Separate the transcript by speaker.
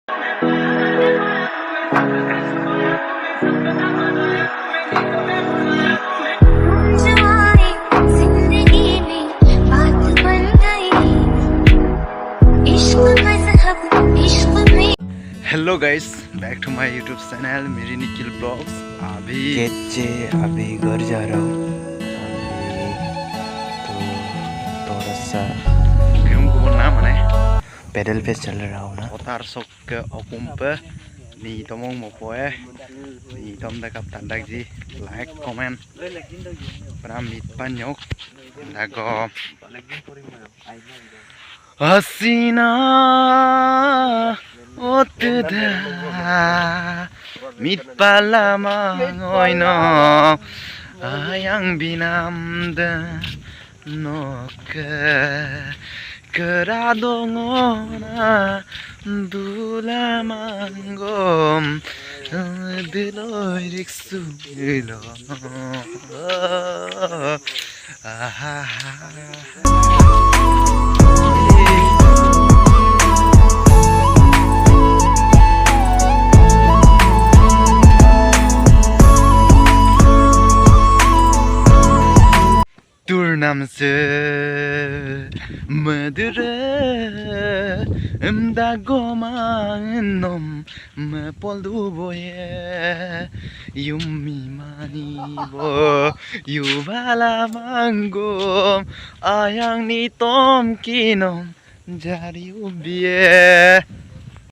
Speaker 1: Hello guys, back to my YouTube channel मेरी Nikhil blogs.
Speaker 2: अभी घर जा रहा हूँ। तो थोड़ा सा
Speaker 1: नाम है
Speaker 2: पैदल पे चल रहा हूँ ना।
Speaker 1: potar sok ke okumpe ni tomong mo poe ni tom da kap tandak ji like comment pramit panyok dago hasina otda mit palama oino ayang binamda noke keradongona dula manggom diloy riksulo Turnamse madure dagomanom mapoldu boye yumi mani bo yubala mangom ayang ni tom kinom jari ubie